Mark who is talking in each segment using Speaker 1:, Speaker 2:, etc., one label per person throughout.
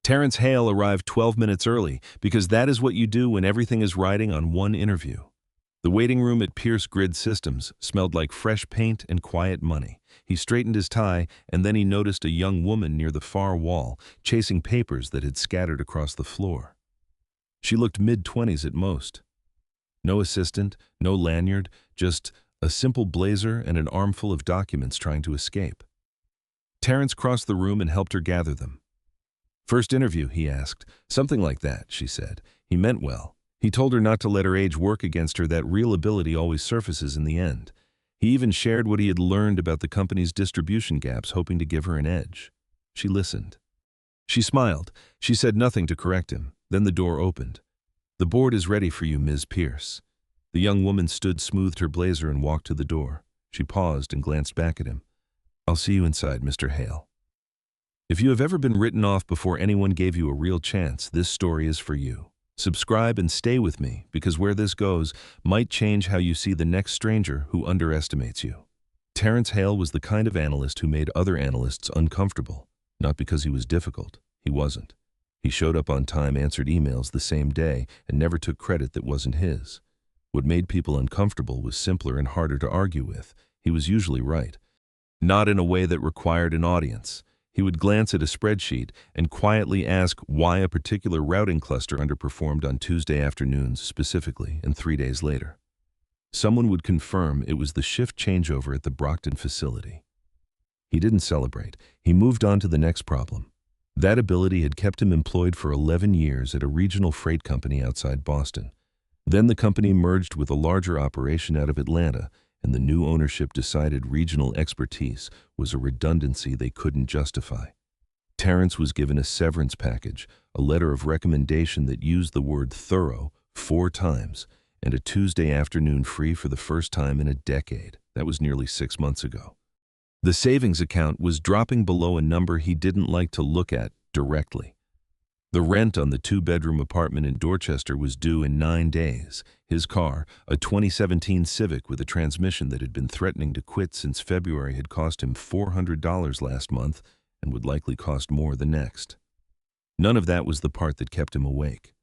Speaker 1: Terrence Hale arrived 12 minutes early because that is what you do when everything is riding on one interview. The waiting room at Pierce Grid Systems smelled like fresh paint and quiet money. He straightened his tie, and then he noticed a young woman near the far wall, chasing papers that had scattered across the floor. She looked mid-20s at most. No assistant, no lanyard, just a simple blazer and an armful of documents trying to escape. Terrence crossed the room and helped her gather them. "First interview?" he asked. "Something like that," she said. He meant well. He told her not to let her age work against her, that real ability always surfaces in the end. He even shared what he had learned about the company's distribution gaps, hoping to give her an edge. She listened. She smiled. She said nothing to correct him. Then the door opened. "The board is ready for you, Ms. Pierce." The young woman smoothed her blazer and walked to the door. She paused and glanced back at him. "I'll see you inside, Mr. Hale." If you have ever been written off before anyone gave you a real chance, this story is for you. Subscribe and stay with me, because where this goes might change how you see the next stranger who underestimates you. Terrence Hale was the kind of analyst who made other analysts uncomfortable, not because he was difficult. He wasn't. He showed up on time, answered emails the same day, and never took credit that wasn't his. What made people uncomfortable was simpler and harder to argue with. He was usually right. Not in a way that required an audience. He would glance at a spreadsheet and quietly ask why a particular routing cluster underperformed on Tuesday afternoons specifically, and 3 days later, someone would confirm it was the shift changeover at the Brockton facility. He didn't celebrate. He moved on to the next problem. That ability had kept him employed for 11 years at a regional freight company outside Boston. Then the company merged with a larger operation out of Atlanta, and the new ownership decided regional expertise was a redundancy they couldn't justify. Terrence was given a severance package, a letter of recommendation that used the word thorough 4 times, and a Tuesday afternoon free for the first time in a decade. That was nearly 6 months ago. The savings account was dropping below a number he didn't like to look at directly. The rent on the 2-bedroom apartment in Dorchester was due in 9 days. His car, a 2017 Civic with a transmission that had been threatening to quit since February, had cost him $400 last month and would likely cost more the next. None of that was the part that kept him awake.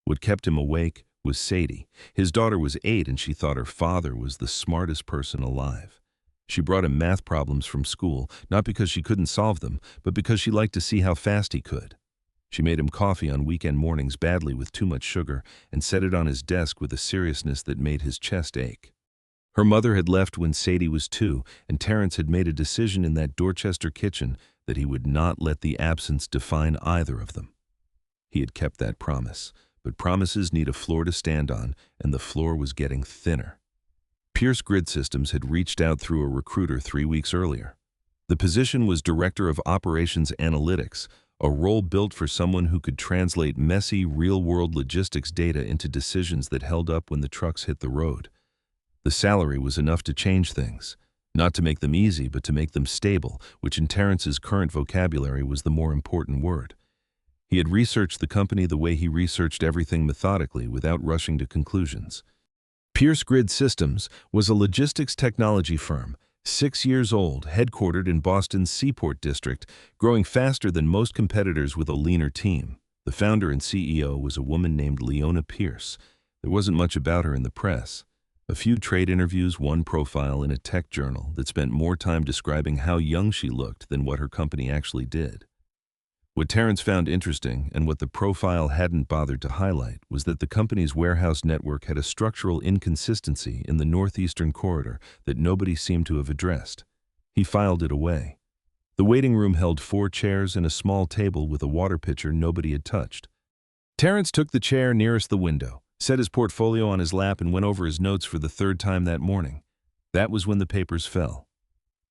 Speaker 1: What kept him awake was Sadie. His daughter was 8, and she thought her father was the smartest person alive. She brought him math problems from school, not because she couldn't solve them, but because she liked to see how fast he could. She made him coffee on weekend mornings badly with too much sugar and set it on his desk with a seriousness that made his chest ache. Her mother had left when Sadie was 2, and Terrence had made a decision in that Dorchester kitchen that he would not let the absence define either of them. He had kept that promise, but promises need a floor to stand on, and the floor was getting thinner. Pierce Grid Systems had reached out through a recruiter 3 weeks earlier. The position was Director of Operations Analytics, a role built for someone who could translate messy, real-world logistics data into decisions that held up when the trucks hit the road. The salary was enough to change things, not to make them easy, but to make them stable, which in Terrence's current vocabulary was the more important word. He had researched the company the way he researched everything, methodically, without rushing to conclusions. Pierce Grid Systems was a logistics technology firm, 6 years old, headquartered in Boston's Seaport District, growing faster than most competitors with a leaner team. The founder and CEO was a woman named Leona Pierce. There wasn't much about her in the press. A few trade interviews, one profile in a tech journal that spent more time describing how young she looked than what her company actually did. What Terrence found interesting, and what the profile hadn't bothered to highlight, was that the company's warehouse network had a structural inconsistency in the northeastern corridor that nobody seemed to have addressed. He filed it away. The waiting room held 4 chairs and a small table with a water pitcher nobody had touched. Terrence took the chair nearest the window, set his portfolio on his lap, and went over his notes for the 3rd time that morning. That was when the papers fell.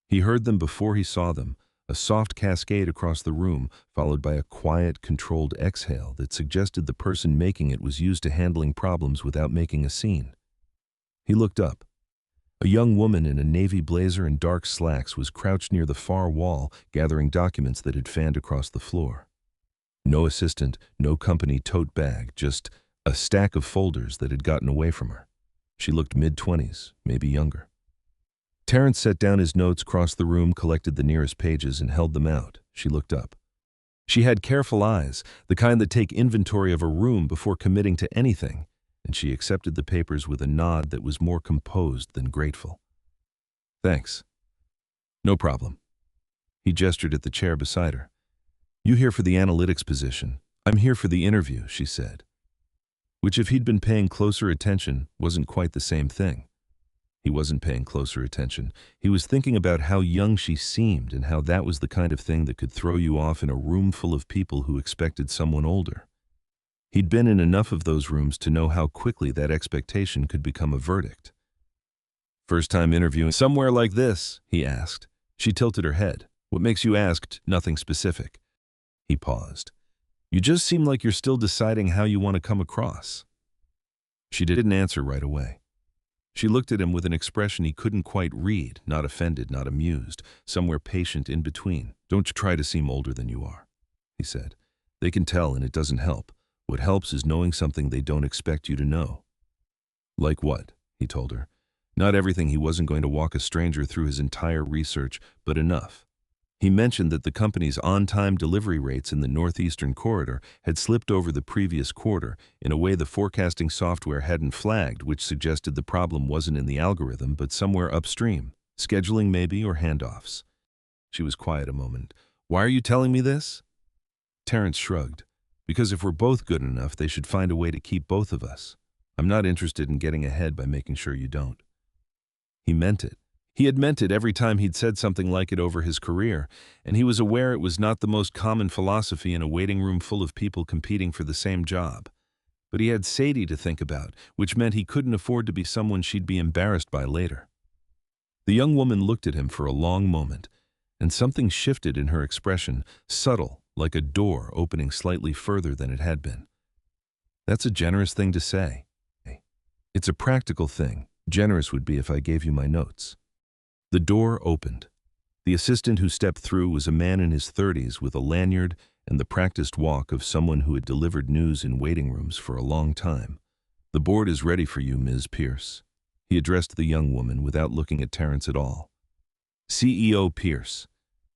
Speaker 1: He heard them before he saw them. A soft cascade across the room, followed by a quiet, controlled exhale that suggested the person making it was used to handling problems without making a scene. He looked up. A young woman in a navy blazer and dark slacks was crouched near the far wall, gathering documents that had fanned across the floor. No assistant, no company tote bag, just a stack of folders that had gotten away from her. She looked mid-20s, maybe younger. Terrence set down his notes, crossed the room, collected the nearest pages, and held them out. She looked up. She had careful eyes, the kind that take inventory of a room before committing to anything, and she accepted the papers with a nod that was more composed than grateful. Thanks. No problem. He gestured at the chair beside her. You here for the analytics position. I'm here for the interview, she said. Which, if he'd been paying closer attention, wasn't quite the same thing. He wasn't paying closer attention. He was thinking about how young she seemed and how that was the kind of thing that could throw you off in a room full of people who expected someone older. He'd been in enough of those rooms to know how quickly that expectation could become a verdict. First time interviewing somewhere like this, he asked. She tilted her head. What makes you ask? Nothing specific. He paused. You just seem like you're still deciding how you want to come across. She didn't answer right away. She looked at him with an expression he couldn't quite read, not offended, not amused, somewhere patient in between. Don't try to seem older than you are, he said. They can tell and it doesn't help. What helps is knowing something they don't expect you to know. Like what? He told her. Not everything. He wasn't going to walk a stranger through his entire research, but enough. He mentioned that the company's on-time delivery rates in the northeastern corridor had slipped over the previous quarter in a way the forecasting software hadn't flagged, which suggested the problem wasn't in the algorithm but somewhere upstream, scheduling maybe or handoffs. She was quiet a moment. Why are you telling me this? Terrence shrugged. Because if we're both good enough, they should find a way to keep both of us. I'm not interested in getting ahead by making sure you don't. He meant it. He had meant it every time he'd said something like it over his career, and he was aware it was not the most common philosophy in a waiting room full of people competing for the same job. But he had Sadie to think about, which meant he couldn't afford to be someone she'd be embarrassed by later. The young woman looked at him for a long moment, and something shifted in her expression, subtle, like a door opening slightly further than it had been. That's a generous thing to say. It's a practical thing. Generous would be if I gave you my notes. The door opened. The assistant who stepped through was a man in his 30s with a lanyard and the practiced walk of someone who had delivered news in waiting rooms for a long time. The board is ready for you, Ms. Pierce. He addressed the young woman without looking at Terrence at all. CEO Pierce.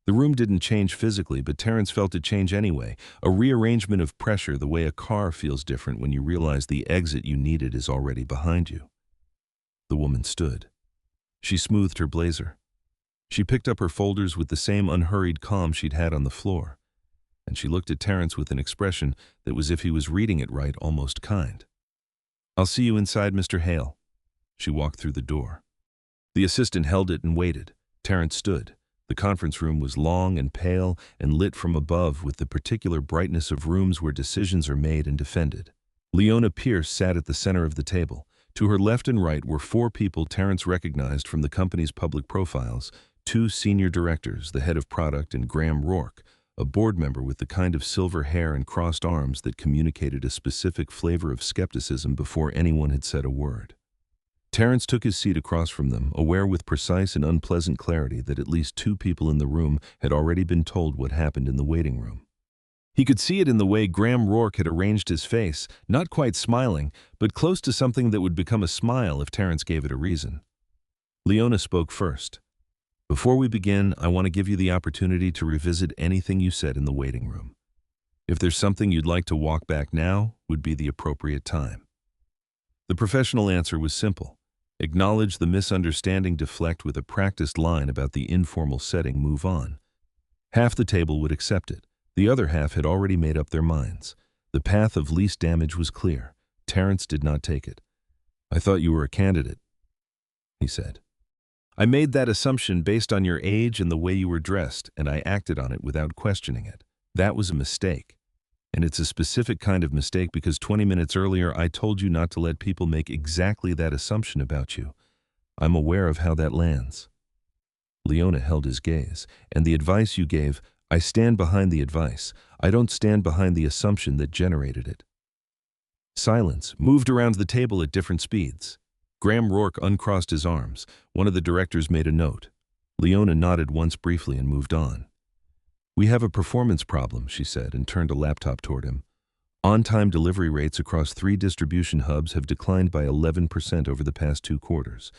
Speaker 1: The room didn't change physically, but Terrence felt it change anyway, a rearrangement of pressure the way a car feels different when you realize the exit you needed is already behind you. The woman stood. She smoothed her blazer. She picked up her folders with the same unhurried calm she'd had on the floor, and she looked at Terrence with an expression that was, if he was reading it right, almost kind. I'll see you inside, Mr. Hale. She walked through the door. The assistant held it and waited. Terrence stood. The conference room was long and pale and lit from above with the particular brightness of rooms where decisions are made and defended. Leona Pierce sat at the center of the table. To her left and right were four people Terrence recognized from the company's public profiles, two senior directors, the head of product and Graham Rourke, a board member with the kind of silver hair and crossed arms that communicated a specific flavor of skepticism before anyone had said a word. Terrence took his seat across from them, aware with precise and unpleasant clarity that at least two people in the room had already been told what happened in the waiting room. He could see it in the way Graham Rourke had arranged his face, not quite smiling, but close to something that would become a smile if Terrence gave it a reason. Leona spoke first. Before we begin, I want to give you the opportunity to revisit anything you said in the waiting room. If there's something you'd like to walk back now, would be the appropriate time. The professional answer was simple. Acknowledge the misunderstanding, deflect with a practiced line about the informal setting, move on. Half the table would accept it. The other half had already made up their minds. The path of least damage was clear. Terrence did not take it. I thought you were a candidate, he said. I made that assumption based on your age and the way you were dressed, and I acted on it without questioning it. That was a mistake. And it's a specific kind of mistake because 20 minutes earlier I told you not to let people make exactly that assumption about you. I'm aware of how that lands. Leona held his gaze. And the advice you gave, I stand behind the advice. I don't stand behind the assumption that generated it. Silence moved around the table at different speeds. Graham Rourke uncrossed his arms. One of the directors made a note. Leona nodded once briefly and moved on. We have a performance problem, she said, and turned a laptop toward him. On-time delivery rates across 3 distribution hubs have declined by 11% over the past 2 quarters.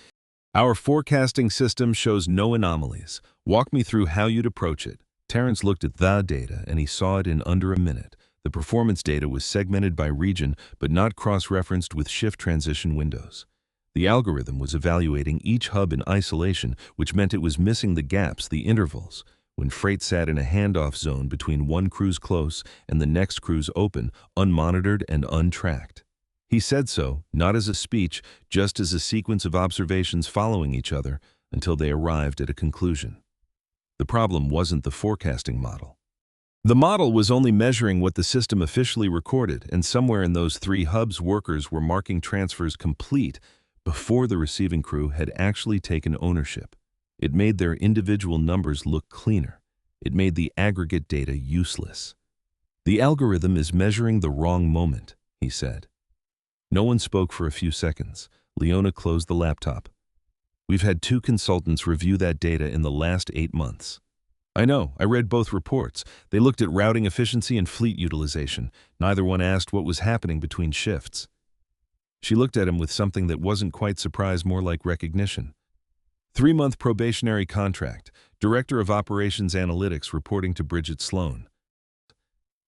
Speaker 1: Our forecasting system shows no anomalies. Walk me through how you'd approach it. Terrence looked at the data and he saw it in under a minute. The performance data was segmented by region but not cross-referenced with shift transition windows. The algorithm was evaluating each hub in isolation, which meant it was missing the gaps, the intervals, when freight sat in a handoff zone between one cruise close and the next cruise open, unmonitored and untracked. He said so, not as a speech, just as a sequence of observations following each other until they arrived at a conclusion. The problem wasn't the forecasting model. The model was only measuring what the system officially recorded, and somewhere in those 3 hubs, workers were marking transfers complete before the receiving crew had actually taken ownership. It made their individual numbers look cleaner. It made the aggregate data useless. The algorithm is measuring the wrong moment, he said. No one spoke for a few seconds. Leona closed the laptop. We've had 2 consultants review that data in the last 8 months. I know, I read both reports. They looked at routing efficiency and fleet utilization. Neither one asked what was happening between shifts. She looked at him with something that wasn't quite surprise, more like recognition. 3-month probationary contract, Director of Operations Analytics reporting to Bridget Sloan.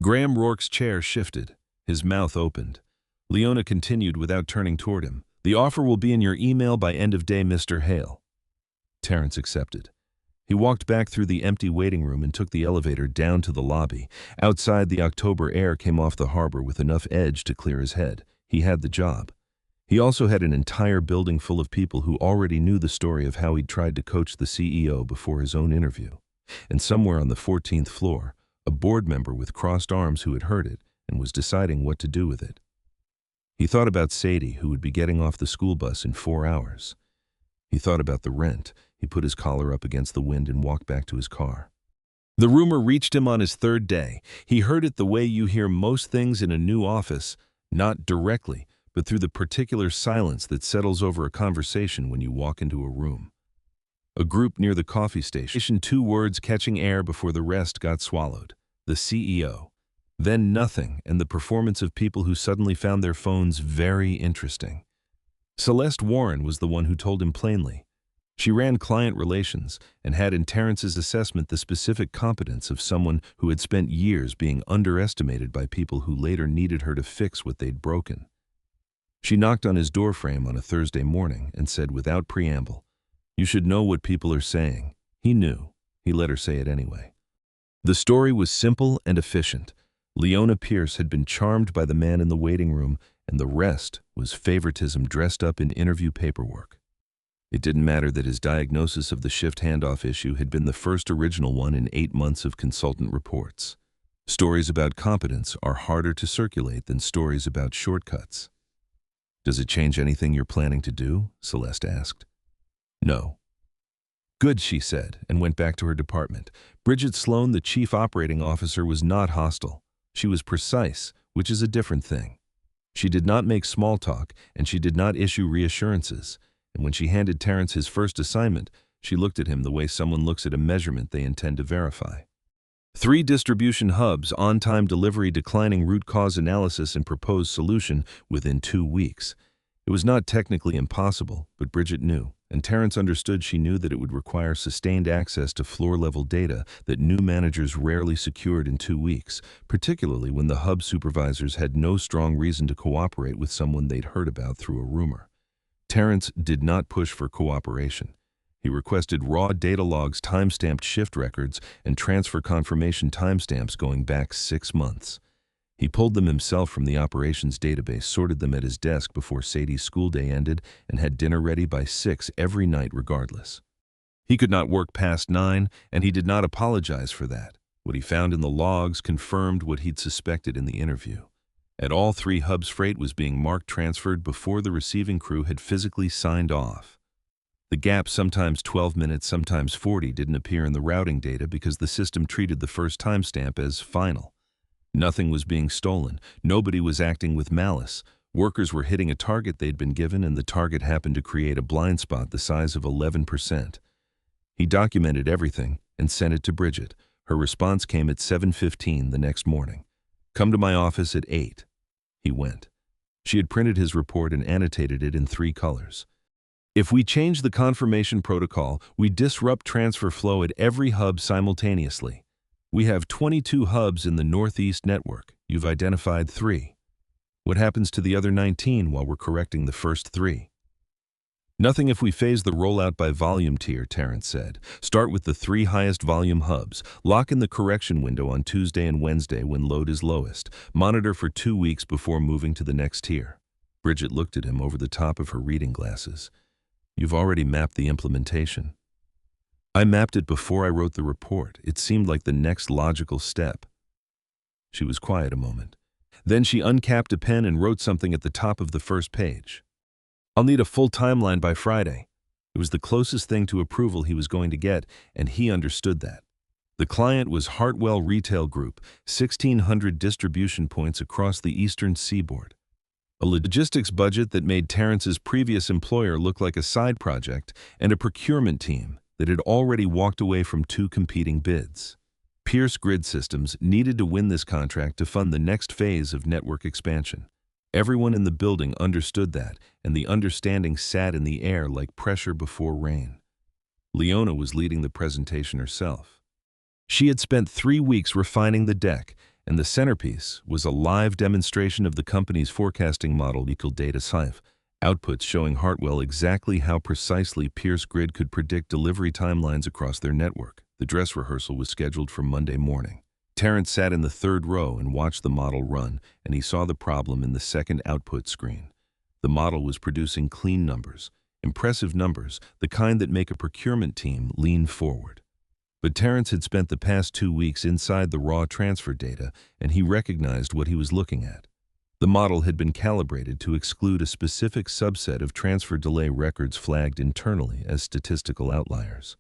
Speaker 1: Graham Rourke's chair shifted. His mouth opened. Leona continued without turning toward him. The offer will be in your email by end of day, Mr. Hale. Terrence accepted. He walked back through the empty waiting room and took the elevator down to the lobby. Outside, the October air came off the harbor with enough edge to clear his head. He had the job. He also had an entire building full of people who already knew the story of how he'd tried to coach the CEO before his own interview. And somewhere on the 14th floor, a board member with crossed arms who had heard it and was deciding what to do with it. He thought about Sadie, who would be getting off the school bus in 4 hours. He thought about the rent. He put his collar up against the wind and walked back to his car. The rumor reached him on his 3rd day. He heard it the way you hear most things in a new office, not directly, but through the particular silence that settles over a conversation when you walk into a room. A group near the coffee station, 2 words catching air before the rest got swallowed. The CEO. Then nothing, and the performance of people who suddenly found their phones very interesting. Celeste Warren was the one who told him plainly. She ran client relations and had in Terrence's assessment the specific competence of someone who had spent years being underestimated by people who later needed her to fix what they'd broken. She knocked on his doorframe on a Thursday morning and said without preamble, "You should know what people are saying." He knew. He let her say it anyway. The story was simple and efficient. Leona Pierce had been charmed by the man in the waiting room, and the rest was favoritism dressed up in interview paperwork. It didn't matter that his diagnosis of the shift handoff issue had been the first original one in 8 months of consultant reports. Stories about competence are harder to circulate than stories about shortcuts. "Does it change anything you're planning to do?" Celeste asked. "No." "Good," she said, and went back to her department. Bridget Sloan, the chief operating officer, was not hostile. She was precise, which is a different thing. She did not make small talk, and she did not issue reassurances. And when she handed Terrence his first assignment, she looked at him the way someone looks at a measurement they intend to verify. 3 distribution hubs, on-time delivery, declining root cause analysis, and proposed solution within 2 weeks. It was not technically impossible, but Bridget knew, and Terrence understood she knew that it would require sustained access to floor-level data that new managers rarely secured in 2 weeks, particularly when the hub supervisors had no strong reason to cooperate with someone they'd heard about through a rumor. Terrence did not push for cooperation. He requested raw data logs, time-stamped shift records, and transfer confirmation timestamps going back 6 months. He pulled them himself from the operations database, sorted them at his desk before Sadie's school day ended, and had dinner ready by 6 every night regardless. He could not work past 9, and he did not apologize for that. What he found in the logs confirmed what he'd suspected in the interview. At all 3 hubs, freight was being marked transferred before the receiving crew had physically signed off. The gap, sometimes 12 minutes, sometimes 40, didn't appear in the routing data because the system treated the first timestamp as final. Nothing was being stolen. Nobody was acting with malice. Workers were hitting a target they'd been given, and the target happened to create a blind spot the size of 11%. He documented everything and sent it to Bridget. Her response came at 7:15 the next morning. "Come to my office at 8. He went. She had printed his report and annotated it in 3 colors. "If we change the confirmation protocol, we disrupt transfer flow at every hub simultaneously. We have 22 hubs in the Northeast network. You've identified 3. What happens to the other 19 while we're correcting the first 3? Nothing if we phase the rollout by volume tier, Terrence said. Start with the 3 highest volume hubs. Lock in the correction window on Tuesday and Wednesday when load is lowest. Monitor for 2 weeks before moving to the next tier. Bridget looked at him over the top of her reading glasses. You've already mapped the implementation. I mapped it before I wrote the report. It seemed like the next logical step. She was quiet a moment. Then she uncapped a pen and wrote something at the top of the first page. I'll need a full timeline by Friday. It was the closest thing to approval he was going to get, and he understood that. The client was Hartwell Retail Group, 1,600 distribution points across the eastern seaboard. A logistics budget that made Terrence's previous employer look like a side project, and a procurement team that had already walked away from 2 competing bids. Pierce Grid Systems needed to win this contract to fund the next phase of network expansion. Everyone in the building understood that, and the understanding sat in the air like pressure before rain. Leona was leading the presentation herself. She had spent 3 weeks refining the deck, and the centerpiece was a live demonstration of the company's forecasting model equal data science, outputs showing Hartwell exactly how precisely Pierce Grid could predict delivery timelines across their network. The dress rehearsal was scheduled for Monday morning. Terrence sat in the 3rd row and watched the model run, and he saw the problem in the second output screen. The model was producing clean numbers, impressive numbers, the kind that make a procurement team lean forward. But Terrence had spent the past 2 weeks inside the raw transfer data, and he recognized what he was looking at. The model had been calibrated to exclude a specific subset of transfer delay records flagged internally as statistical outliers.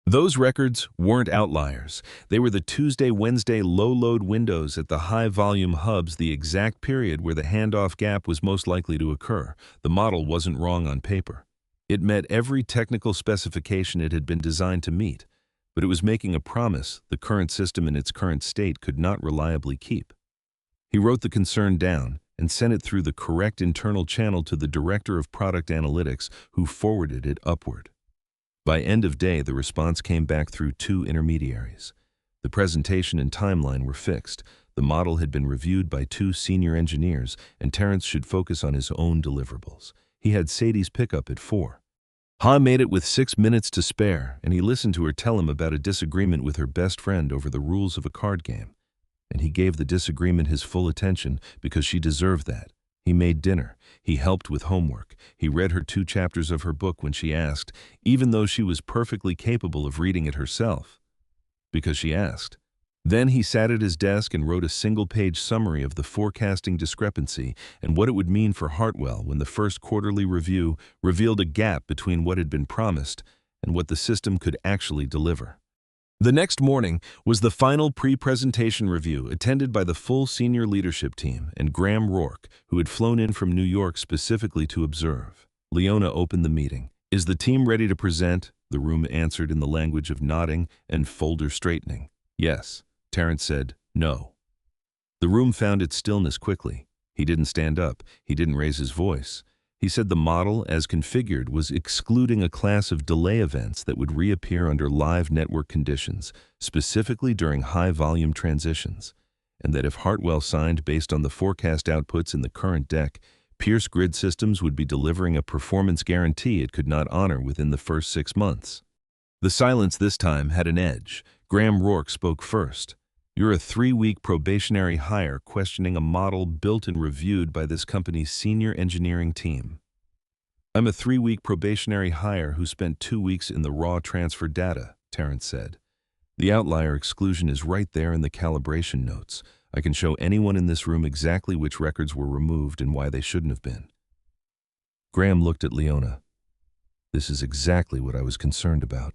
Speaker 1: Those records weren't outliers. They were the Tuesday-Wednesday low-load windows at the high-volume hubs, the exact period where the handoff gap was most likely to occur. The model wasn't wrong on paper. It met every technical specification it had been designed to meet, but it was making a promise the current system in its current state could not reliably keep. He wrote the concern down and sent it through the correct internal channel to the Director of Product Analytics, who forwarded it upward. By end of day, the response came back through 2 intermediaries. The presentation and timeline were fixed. The model had been reviewed by 2 senior engineers, and Terrence should focus on his own deliverables. He had Sadie's pickup at 4. Ha made it with 6 minutes to spare, and he listened to her tell him about a disagreement with her best friend over the rules of a card game. And he gave the disagreement his full attention because she deserved that. He made dinner. He helped with homework. He read her 2 chapters of her book when she asked, even though she was perfectly capable of reading it herself. Because she asked. Then he sat at his desk and wrote a single-page summary of the forecasting discrepancy and what it would mean for Hartwell when the first quarterly review revealed a gap between what had been promised and what the system could actually deliver. The next morning was the final pre-presentation review attended by the full senior leadership team and Graham Rourke, who had flown in from New York specifically to observe. Leona opened the meeting. "Is the team ready to present?" The room answered in the language of nodding and folder straightening. "Yes." Terrence said, "No." The room found its stillness quickly. He didn't stand up. He didn't raise his voice. He said the model, as configured, was excluding a class of delay events that would reappear under live network conditions, specifically during high-volume transitions, and that if Hartwell signed based on the forecast outputs in the current deck, Pierce Grid Systems would be delivering a performance guarantee it could not honor within the first 6 months. The silence this time had an edge. Graham Rourke spoke first. "You're a 3-week probationary hire questioning a model built and reviewed by this company's senior engineering team." "I'm a 3-week probationary hire who spent 2 weeks in the raw transfer data," Terrence said. "The outlier exclusion is right there in the calibration notes. I can show anyone in this room exactly which records were removed and why they shouldn't have been." Graham looked at Leona. "This is exactly what I was concerned about."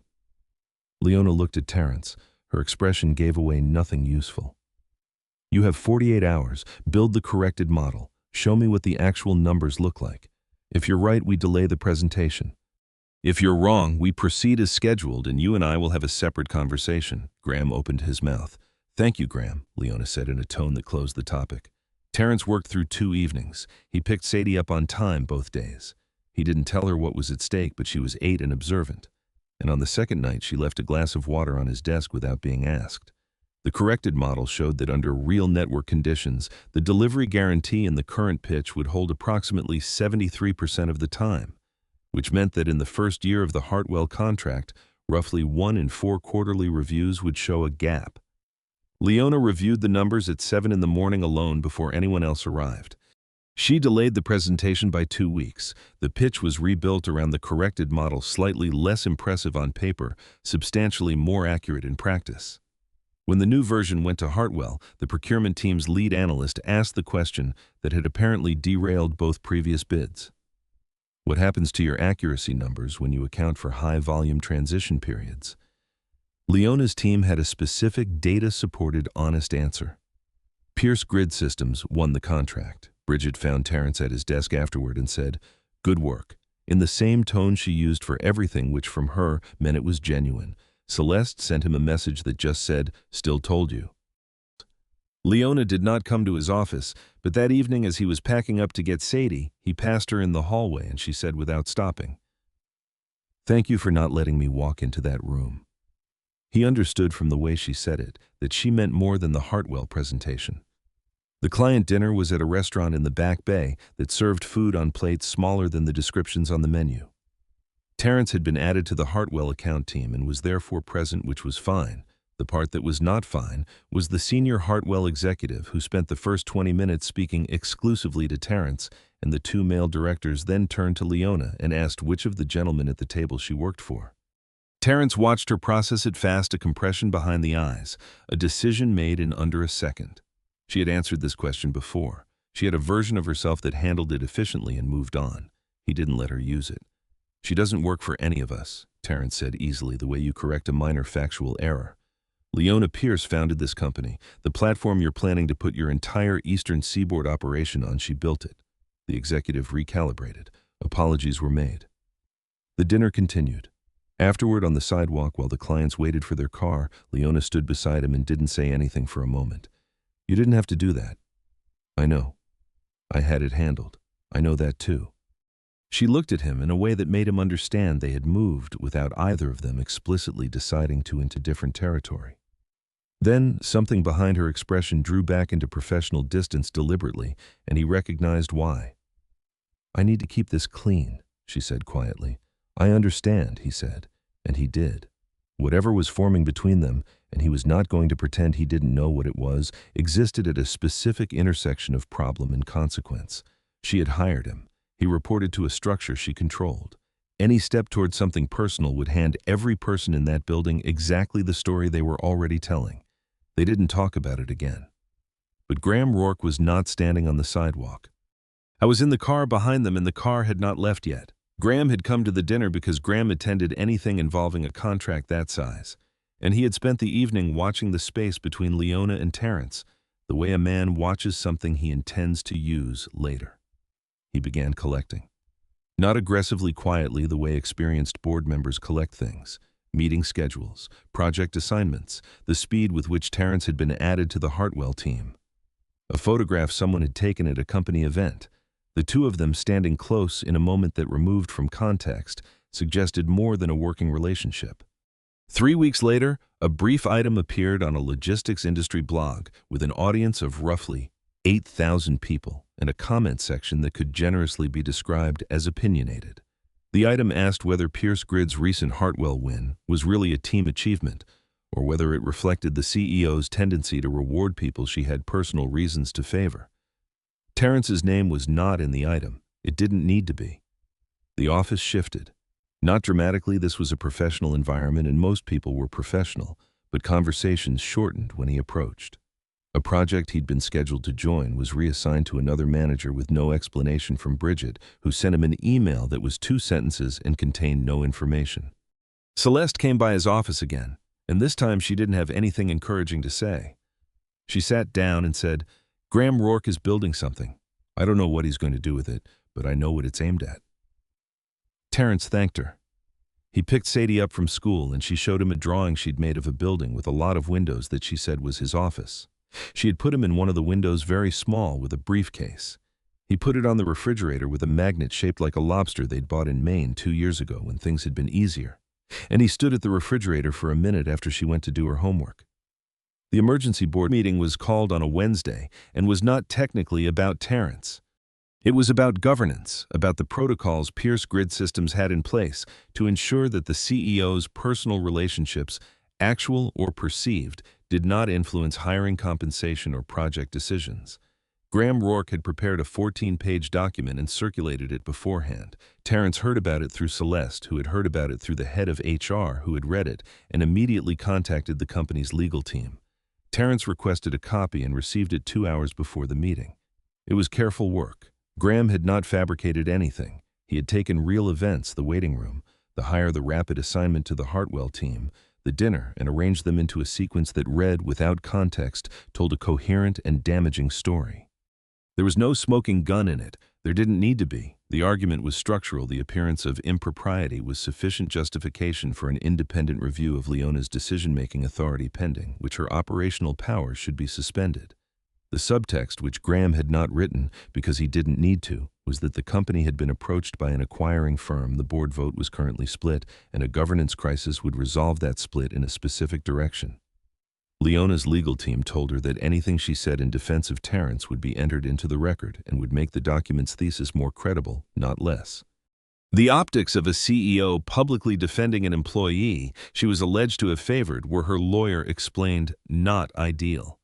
Speaker 1: Leona looked at Terrence. Her expression gave away nothing useful. "You have 48 hours. Build the corrected model. Show me what the actual numbers look like. If you're right, we delay the presentation. If you're wrong, we proceed as scheduled, and you and I will have a separate conversation." Graham opened his mouth. "Thank you, Graham," Leona said in a tone that closed the topic. Terrence worked through 2 evenings. He picked Sadie up on time both days. He didn't tell her what was at stake, but she was 8 and observant. And on the second night, she left a glass of water on his desk without being asked. The corrected model showed that under real network conditions, the delivery guarantee in the current pitch would hold approximately 73% of the time, which meant that in the first year of the Hartwell contract, roughly 1 in 4 quarterly reviews would show a gap. Leona reviewed the numbers at 7 in the morning alone before anyone else arrived. She delayed the presentation by 2 weeks. The pitch was rebuilt around the corrected model, slightly less impressive on paper, substantially more accurate in practice. When the new version went to Hartwell, the procurement team's lead analyst asked the question that had apparently derailed both previous bids. What happens to your accuracy numbers when you account for high-volume transition periods? Leona's team had a specific, data-supported, honest answer. Pierce Grid Systems won the contract. Bridget found Terrence at his desk afterward and said, "Good work," in the same tone she used for everything, which from her meant it was genuine. Celeste sent him a message that just said, "Still told you." Leona did not come to his office, but that evening as he was packing up to get Sadie, he passed her in the hallway and she said without stopping, "Thank you for not letting me walk into that room." He understood from the way she said it that she meant more than the Hartwell presentation. The client dinner was at a restaurant in the Back Bay that served food on plates smaller than the descriptions on the menu. Terrence had been added to the Hartwell account team and was therefore present, which was fine. The part that was not fine was the senior Hartwell executive who spent the first 20 minutes speaking exclusively to Terrence, and the 2 male directors then turned to Leona and asked which of the gentlemen at the table she worked for. Terrence watched her process it fast, a compression behind the eyes, a decision made in under a second. She had answered this question before. She had a version of herself that handled it efficiently and moved on. He didn't let her use it. "She doesn't work for any of us," Terrence said easily, the way you correct a minor factual error. "Leona Pierce founded this company. The platform you're planning to put your entire Eastern Seaboard operation on, she built it." The executive recalibrated. Apologies were made. The dinner continued. Afterward, on the sidewalk, while the clients waited for their car, Leona stood beside him and didn't say anything for a moment. "You didn't have to do that." "I know. I had it handled. I know that too." She looked at him in a way that made him understand they had moved without either of them explicitly deciding to into different territory. Then, something behind her expression drew back into professional distance deliberately, and he recognized why. "I need to keep this clean," she said quietly. "I understand," he said, and he did. Whatever was forming between them, and he was not going to pretend he didn't know what it was, existed at a specific intersection of problem and consequence. She had hired him. He reported to a structure she controlled. Any step toward something personal would hand every person in that building exactly the story they were already telling. They didn't talk about it again. But Graham Rourke was not standing on the sidewalk. I was in the car behind them, and the car had not left yet. Graham had come to the dinner because Graham attended anything involving a contract that size, and he had spent the evening watching the space between Leona and Terrence, the way a man watches something he intends to use later. He began collecting. Not aggressively, quietly, the way experienced board members collect things. Meeting schedules, project assignments, the speed with which Terrence had been added to the Hartwell team. A photograph someone had taken at a company event. The two of them standing close in a moment that, removed from context, suggested more than a working relationship. 3 weeks later, a brief item appeared on a logistics industry blog with an audience of roughly 8,000 people and a comment section that could generously be described as opinionated. The item asked whether Pierce Grid's recent Hartwell win was really a team achievement, or whether it reflected the CEO's tendency to reward people she had personal reasons to favor. Terrence's name was not in the item. It didn't need to be. The office shifted. Not dramatically, this was a professional environment and most people were professional, but conversations shortened when he approached. A project he'd been scheduled to join was reassigned to another manager with no explanation from Bridget, who sent him an email that was 2 sentences and contained no information. Celeste came by his office again, and this time she didn't have anything encouraging to say. She sat down and said, "Graham Rourke is building something. I don't know what he's going to do with it, but I know what it's aimed at." Terrence thanked her. He picked Sadie up from school and she showed him a drawing she'd made of a building with a lot of windows that she said was his office. She had put him in one of the windows, very small, with a briefcase. He put it on the refrigerator with a magnet shaped like a lobster they'd bought in Maine 2 years ago when things had been easier. And he stood at the refrigerator for a minute after she went to do her homework. The emergency board meeting was called on a Wednesday and was not technically about Terrence. It was about governance, about the protocols Pierce Grid Systems had in place to ensure that the CEO's personal relationships, actual or perceived, did not influence hiring, compensation, or project decisions. Graham Rourke had prepared a 14-page document and circulated it beforehand. Terrence heard about it through Celeste, who had heard about it through the head of HR, who had read it, and immediately contacted the company's legal team. Terrence requested a copy and received it 2 hours before the meeting. It was careful work. Graham had not fabricated anything. He had taken real events, the waiting room, the hire, the rapid assignment to the Hartwell team, the dinner, and arranged them into a sequence that read, without context, told a coherent and damaging story. There was no smoking gun in it. There didn't need to be. The argument was structural. The appearance of impropriety was sufficient justification for an independent review of Leona's decision-making authority pending, which her operational powers should be suspended. The subtext, which Graham had not written because he didn't need to, was that the company had been approached by an acquiring firm, the board vote was currently split, and a governance crisis would resolve that split in a specific direction. Leona's legal team told her that anything she said in defense of Terrence would be entered into the record and would make the document's thesis more credible, not less. The optics of a CEO publicly defending an employee she was alleged to have favored were, her lawyer explained, not ideal.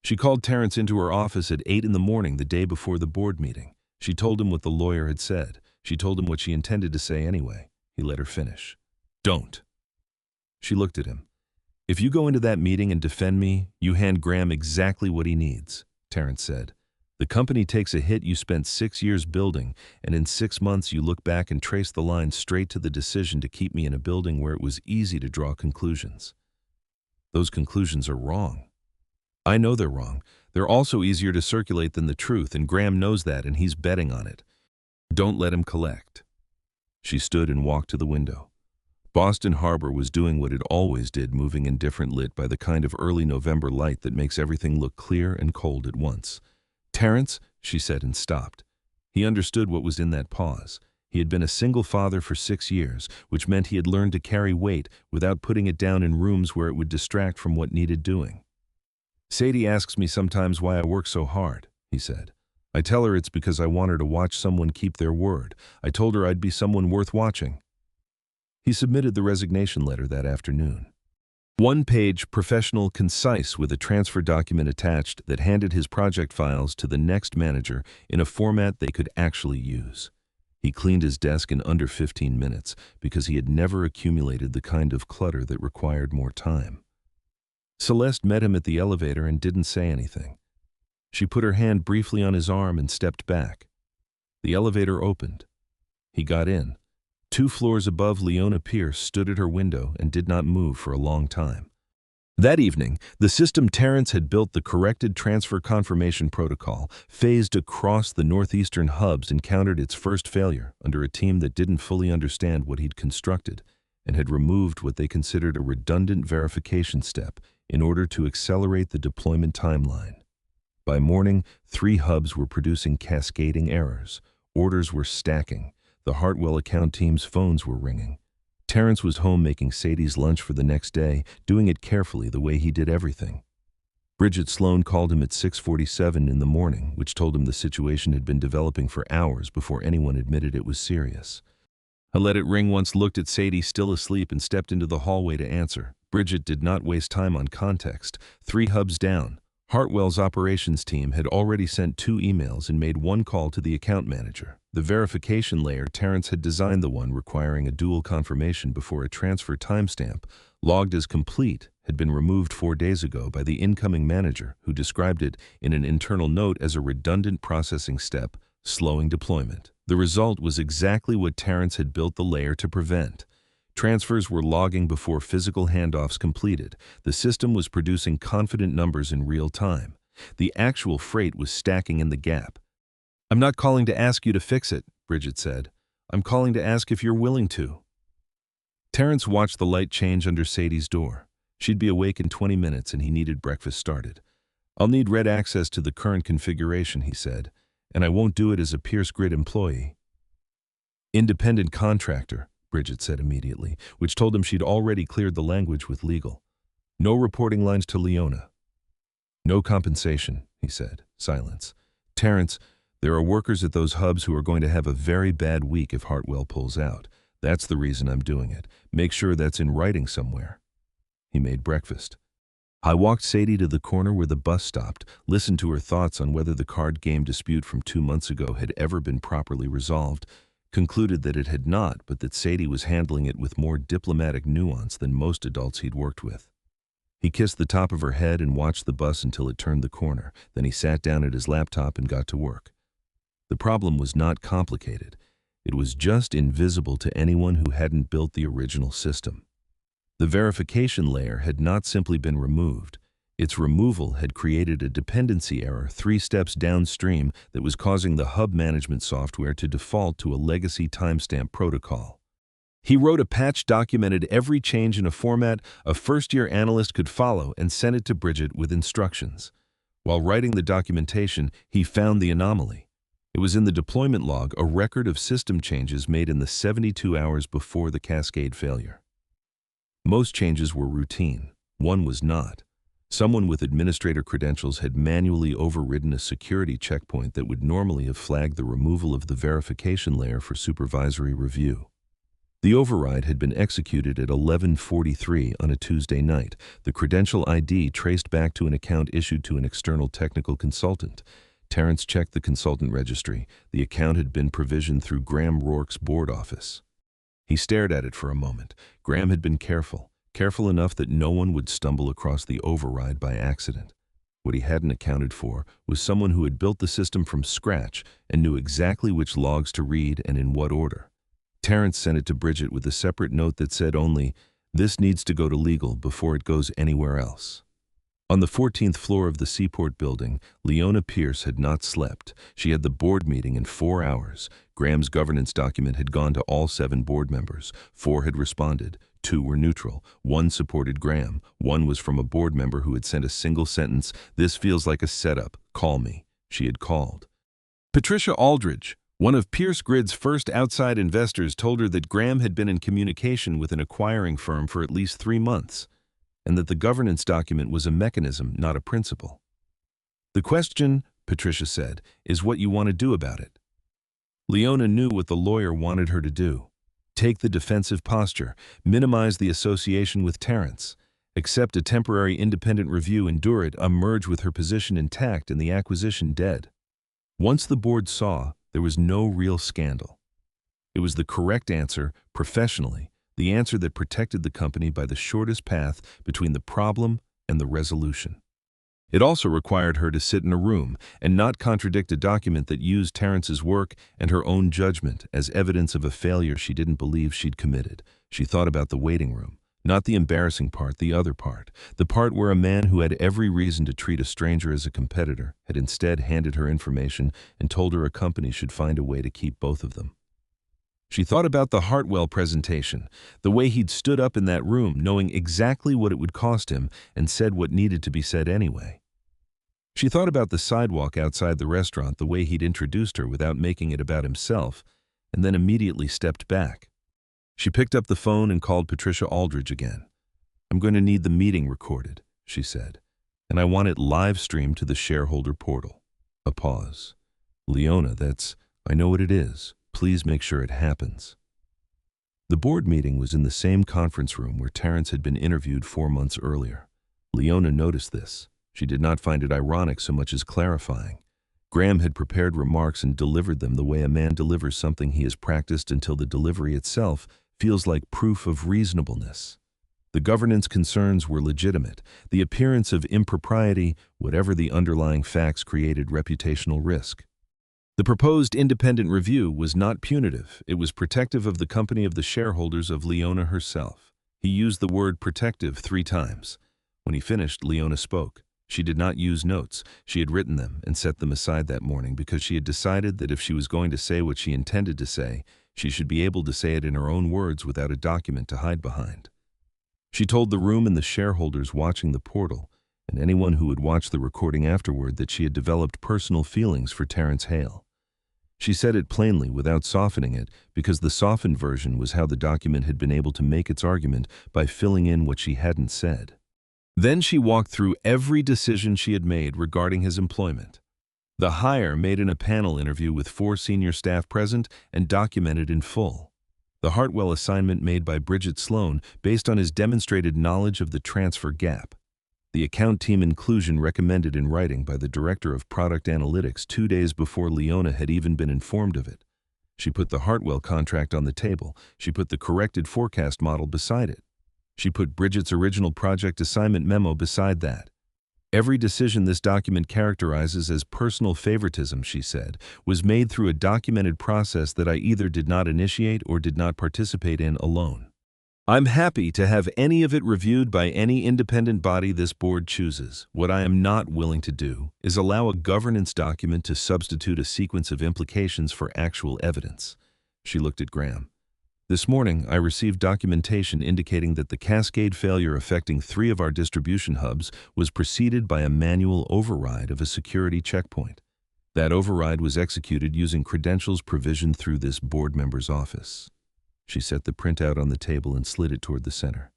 Speaker 1: She called Terrence into her office at 8 in the morning the day before the board meeting. She told him what the lawyer had said. She told him what she intended to say anyway. He let her finish. "Don't." She looked at him. "If you go into that meeting and defend me, you hand Graham exactly what he needs," Terrence said. "The company takes a hit you spent 6 years building, and in 6 months you look back and trace the line straight to the decision to keep me in a building where it was easy to draw conclusions. Those conclusions are wrong. I know they're wrong. They're also easier to circulate than the truth, and Graham knows that, and he's betting on it. Don't let him collect." She stood and walked to the window. Boston Harbor was doing what it always did, moving indifferent, lit by the kind of early November light that makes everything look clear and cold at once. "Terrence," she said, and stopped. He understood what was in that pause. He had been a single father for 6 years, which meant he had learned to carry weight without putting it down in rooms where it would distract from what needed doing. "Sadie asks me sometimes why I work so hard," he said. "I tell her it's because I want her to watch someone keep their word. I told her I'd be someone worth watching." He submitted the resignation letter that afternoon. 1-page, professional, concise, with a transfer document attached that handed his project files to the next manager in a format they could actually use. He cleaned his desk in under 15 minutes because he had never accumulated the kind of clutter that required more time. Celeste met him at the elevator and didn't say anything. She put her hand briefly on his arm and stepped back. The elevator opened. He got in. 2 floors above, Leona Pierce stood at her window and did not move for a long time. That evening, the system Terrence had built, the corrected transfer confirmation protocol, phased across the northeastern hubs, encountered its first failure under a team that didn't fully understand what he'd constructed and had removed what they considered a redundant verification step in order to accelerate the deployment timeline. By morning, 3 hubs were producing cascading errors. Orders were stacking. The Hartwell account team's phones were ringing. Terrence was home making Sadie's lunch for the next day, doing it carefully the way he did everything. Bridget Sloan called him at 6:47 in the morning, which told him the situation had been developing for hours before anyone admitted it was serious. I let it ring once, looked at Sadie still asleep, and stepped into the hallway to answer. Bridget did not waste time on context. 3 hubs down. Hartwell's operations team had already sent 2 emails and made 1 call to the account manager. The verification layer, Terrence had designed the one requiring a dual confirmation before a transfer timestamp, logged as complete, had been removed 4 days ago by the incoming manager, who described it in an internal note as a redundant processing step, slowing deployment. The result was exactly what Terrence had built the layer to prevent. Transfers were logging before physical handoffs completed. The system was producing confident numbers in real time. The actual freight was stacking in the gap. "I'm not calling to ask you to fix it," Bridget said. "I'm calling to ask if you're willing to." Terrence watched the light change under Sadie's door. She'd be awake in 20 minutes and he needed breakfast started. "I'll need red access to the current configuration," he said, "and I won't do it as a Pierce Grid employee." "Independent contractor," Bridget said immediately, which told him she'd already cleared the language with legal. "No reporting lines to Leona. No compensation, he said. Silence. Terrence, there are workers at those hubs who are going to have a very bad week if Hartwell pulls out. That's the reason I'm doing it. Make sure that's in writing somewhere. He made breakfast. I walked Sadie to the corner where the bus stopped, listened to her thoughts on whether the card game dispute from 2 months ago had ever been properly resolved, concluded that it had not, but that Sadie was handling it with more diplomatic nuance than most adults he'd worked with. He kissed the top of her head and watched the bus until it turned the corner. Then he sat down at his laptop and got to work. The problem was not complicated. It was just invisible to anyone who hadn't built the original system. The verification layer had not simply been removed. Its removal had created a dependency error 3 steps downstream that was causing the hub management software to default to a legacy timestamp protocol. He wrote a patch, documented every change in a format a first-year analyst could follow, and sent it to Bridget with instructions. While writing the documentation, he found the anomaly. It was in the deployment log, a record of system changes made in the 72 hours before the cascade failure. Most changes were routine. One was not. Someone with administrator credentials had manually overridden a security checkpoint that would normally have flagged the removal of the verification layer for supervisory review. The override had been executed at 11:43 on a Tuesday night. The credential ID traced back to an account issued to an external technical consultant. Terrence checked the consultant registry. The account had been provisioned through Graham Rourke's board office. He stared at it for a moment. Graham had been careful enough that no one would stumble across the override by accident. What he hadn't accounted for was someone who had built the system from scratch and knew exactly which logs to read and in what order. Terrence sent it to Bridget with a separate note that said only, "This needs to go to legal before it goes anywhere else." On the 14th floor of the Seaport building, Leona Pierce had not slept. She had the board meeting in 4 hours. Graham's governance document had gone to all 7 board members. 4 had responded. 2 were neutral. 1 supported Graham. 1 was from a board member who had sent a single sentence, "This feels like a setup. Call me." She had called. Patricia Aldridge, one of Pierce Grid's first outside investors, told her that Graham had been in communication with an acquiring firm for at least 3 months, and that the governance document was a mechanism, not a principle. "The question," Patricia said, "is what you want to do about it." Leona knew what the lawyer wanted her to do. Take the defensive posture, minimize the association with Terrence, accept a temporary independent review, endure it, emerge with her position intact and the acquisition dead. Once the board saw, there was no real scandal. It was the correct answer, professionally, the answer that protected the company by the shortest path between the problem and the resolution. It also required her to sit in a room and not contradict a document that used Terrence's work and her own judgment as evidence of a failure she didn't believe she'd committed. She thought about the waiting room, not the embarrassing part, the other part, the part where a man who had every reason to treat a stranger as a competitor had instead handed her information and told her a company should find a way to keep both of them. She thought about the Hartwell presentation, the way he'd stood up in that room knowing exactly what it would cost him and said what needed to be said anyway. She thought about the sidewalk outside the restaurant, the way he'd introduced her without making it about himself, and then immediately stepped back. She picked up the phone and called Patricia Aldridge again. "I'm going to need the meeting recorded," she said, "and I want it live streamed to the shareholder portal." A pause. "Leona, I know what it is. Please make sure it happens." The board meeting was in the same conference room where Terrence had been interviewed 4 months earlier. Leona noticed this. She did not find it ironic so much as clarifying. Graham had prepared remarks and delivered them the way a man delivers something he has practiced until the delivery itself feels like proof of reasonableness. The governance concerns were legitimate. The appearance of impropriety, whatever the underlying facts, created reputational risk. The proposed independent review was not punitive. It was protective of the company, of the shareholders, of Leona herself. He used the word protective 3 times. When he finished, Leona spoke. She did not use notes. She had written them and set them aside that morning because she had decided that if she was going to say what she intended to say, she should be able to say it in her own words without a document to hide behind. She told the room and the shareholders watching the portal, and anyone who would watch the recording afterward, that she had developed personal feelings for Terrence Hale. She said it plainly without softening it, because the softened version was how the document had been able to make its argument, by filling in what she hadn't said. Then she walked through every decision she had made regarding his employment. The hire made in a panel interview with 4 senior staff present and documented in full. The Hartwell assignment made by Bridget Sloan based on his demonstrated knowledge of the transfer gap. The account team inclusion recommended in writing by the Director of Product Analytics 2 days before Leona had even been informed of it. She put the Hartwell contract on the table. She put the corrected forecast model beside it. She put Bridget's original project assignment memo beside that. Every decision this document characterizes as personal favoritism, she said, was made through a documented process that I either did not initiate or did not participate in alone. I'm happy to have any of it reviewed by any independent body this board chooses. What I am not willing to do is allow a governance document to substitute a sequence of implications for actual evidence. She looked at Graham. This morning, I received documentation indicating that the cascade failure affecting 3 of our distribution hubs was preceded by a manual override of a security checkpoint. That override was executed using credentials provisioned through this board member's office. She set the printout on the table and slid it toward the center.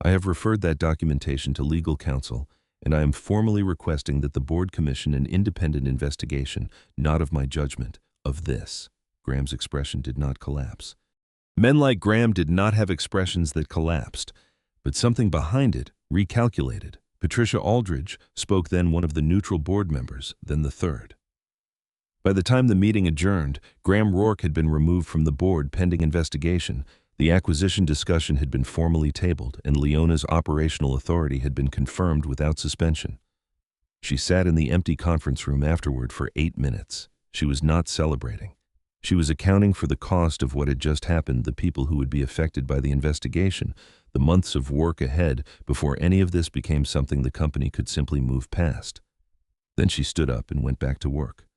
Speaker 1: I have referred that documentation to legal counsel, and I am formally requesting that the board commission an independent investigation, not of my judgment, of this. Graham's expression did not collapse. Men like Graham did not have expressions that collapsed, but something behind it recalculated. Patricia Aldridge spoke, then one of the neutral board members, then the third. By the time the meeting adjourned, Graham Rourke had been removed from the board pending investigation. The acquisition discussion had been formally tabled, and Leona's operational authority had been confirmed without suspension. She sat in the empty conference room afterward for 8 minutes. She was not celebrating. She was accounting for the cost of what had just happened, the people who would be affected by the investigation, the months of work ahead before any of this became something the company could simply move past. Then she stood up and went back to work.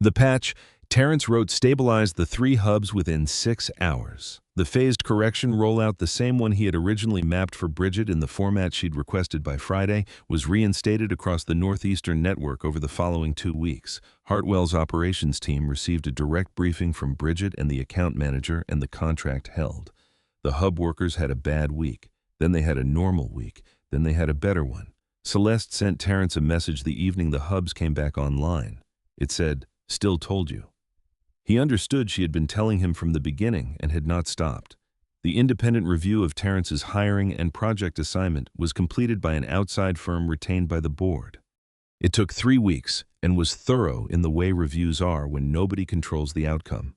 Speaker 1: The patch, Terrence wrote, stabilized the 3 hubs within 6 hours. The phased correction rollout, the same one he had originally mapped for Bridget in the format she'd requested by Friday, was reinstated across the Northeastern network over the following 2 weeks. Hartwell's operations team received a direct briefing from Bridget and the account manager, and the contract held. The hub workers had a bad week. Then they had a normal week. Then they had a better one. Celeste sent Terrence a message the evening the hubs came back online. It said, "Still told you." He understood she had been telling him from the beginning and had not stopped. The independent review of Terrence's hiring and project assignment was completed by an outside firm retained by the board. It took 3 weeks and was thorough in the way reviews are when nobody controls the outcome.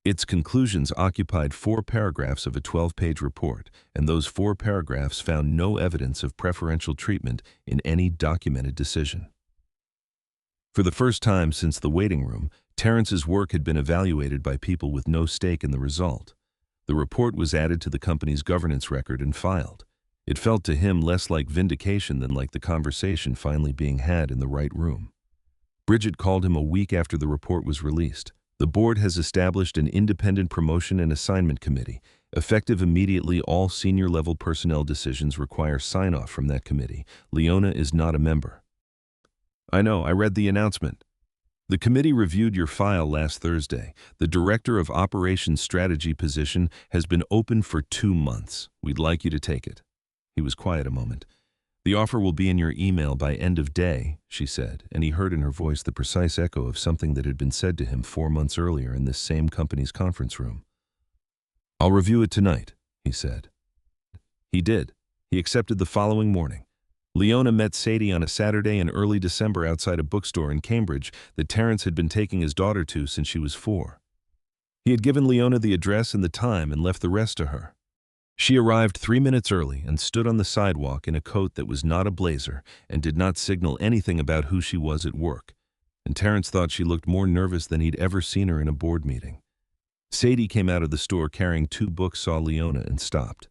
Speaker 1: Its conclusions occupied 4 paragraphs of a 12-page report, and those 4 paragraphs found no evidence of preferential treatment in any documented decision. For the first time since the waiting room, Terrence's work had been evaluated by people with no stake in the result. The report was added to the company's governance record and filed. It felt to him less like vindication than like the conversation finally being had in the right room. Bridget called him a week after the report was released. The board has established an independent promotion and assignment committee. Effective immediately, all senior-level personnel decisions require sign-off from that committee. Leona is not a member. I know, I read the announcement. The committee reviewed your file last Thursday. The Director of Operations Strategy position has been open for 2 months. We'd like you to take it. He was quiet a moment. The offer will be in your email by end of day, she said, and he heard in her voice the precise echo of something that had been said to him 4 months earlier in this same company's conference room. I'll review it tonight, he said. He did. He accepted the following morning. Leona met Sadie on a Saturday in early December outside a bookstore in Cambridge that Terrence had been taking his daughter to since she was 4. He had given Leona the address and the time and left the rest to her. She arrived 3 minutes early and stood on the sidewalk in a coat that was not a blazer and did not signal anything about who she was at work, and Terrence thought she looked more nervous than he'd ever seen her in a board meeting. Sadie came out of the store carrying 2 books, saw Leona, and stopped.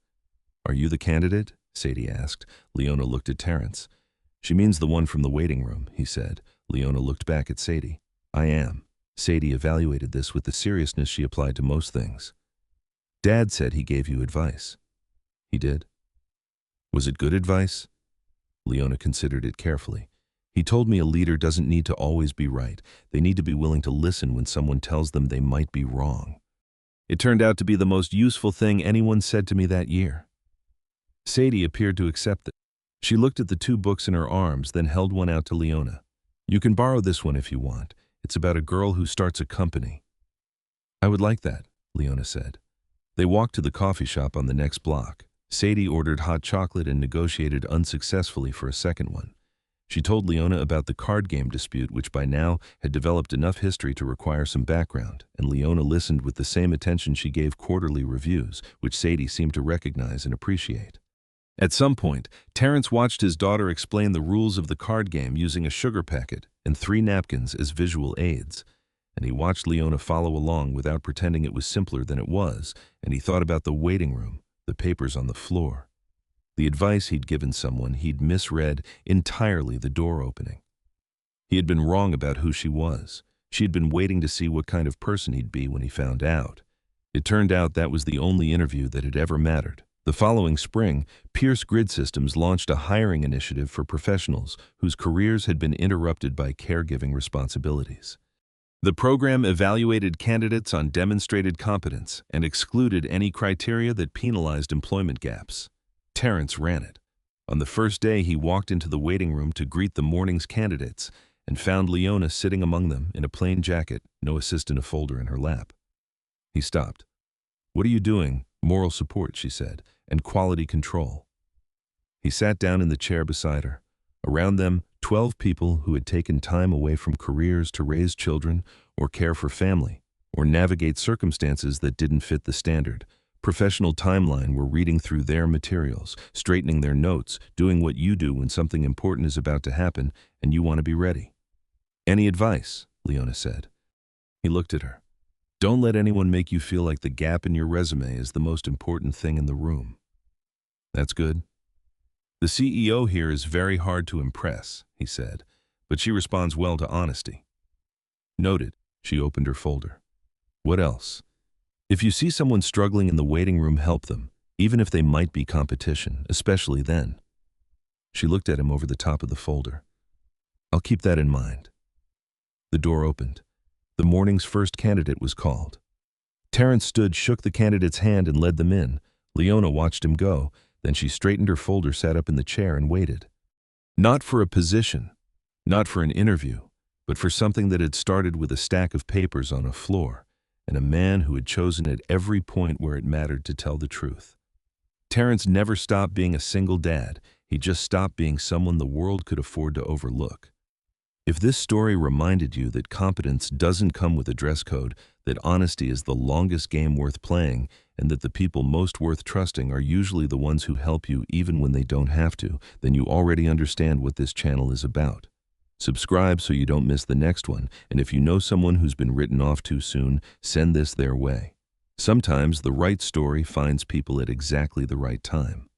Speaker 1: "Are you the candidate?" Sadie asked. Leona looked at Terrence. "She means the one from the waiting room," he said. Leona looked back at Sadie. "I am." Sadie evaluated this with the seriousness she applied to most things. "Dad said he gave you advice." "He did?" "Was it good advice?" Leona considered it carefully. "He told me a leader doesn't need to always be right. They need to be willing to listen when someone tells them they might be wrong. It turned out to be the most useful thing anyone said to me that year." Sadie appeared to accept it. She looked at the two books in her arms, then held one out to Leona. "You can borrow this one if you want. It's about a girl who starts a company." "I would like that," Leona said. They walked to the coffee shop on the next block. Sadie ordered hot chocolate and negotiated unsuccessfully for a second one. She told Leona about the card game dispute, which by now had developed enough history to require some background, and Leona listened with the same attention she gave quarterly reviews, which Sadie seemed to recognize and appreciate. At some point, Terrence watched his daughter explain the rules of the card game using a sugar packet and 3 napkins as visual aids, and he watched Leona follow along without pretending it was simpler than it was, and he thought about the waiting room, the papers on the floor. The advice he'd given someone he'd misread entirely the door opening. He had been wrong about who she was. She had been waiting to see what kind of person he'd be when he found out. It turned out that was the only interview that had ever mattered. The following spring, Pierce Grid Systems launched a hiring initiative for professionals whose careers had been interrupted by caregiving responsibilities. The program evaluated candidates on demonstrated competence and excluded any criteria that penalized employment gaps. Terrence ran it. On the first day, he walked into the waiting room to greet the morning's candidates and found Leona sitting among them in a plain jacket, no assistant, a folder in her lap. He stopped. "What are you doing?" "Moral support," she said, "and quality control." He sat down in the chair beside her. Around them, 12 people who had taken time away from careers to raise children or care for family or navigate circumstances that didn't fit the standard professional timeline were reading through their materials, straightening their notes, doing what you do when something important is about to happen and you want to be ready. "Any advice?" Leona said. He looked at her. "Don't let anyone make you feel like the gap in your resume is the most important thing in the room." "That's good." "The CEO here is very hard to impress," he said, "but she responds well to honesty." "Noted." She opened her folder. "What else?" "If you see someone struggling in the waiting room, help them, even if they might be competition, especially then." She looked at him over the top of the folder. "I'll keep that in mind." The door opened. The morning's first candidate was called. Terrence stood, shook the candidate's hand, and led them in. Leona watched him go. Then she straightened her folder, sat up in the chair, and waited. Not for a position, not for an interview, but for something that had started with a stack of papers on a floor, and a man who had chosen at every point where it mattered to tell the truth. Terrence never stopped being a single dad. He just stopped being someone the world could afford to overlook. If this story reminded you that competence doesn't come with a dress code, that honesty is the longest game worth playing, and that the people most worth trusting are usually the ones who help you even when they don't have to, then you already understand what this channel is about. Subscribe so you don't miss the next one, and if you know someone who's been written off too soon, send this their way. Sometimes the right story finds people at exactly the right time.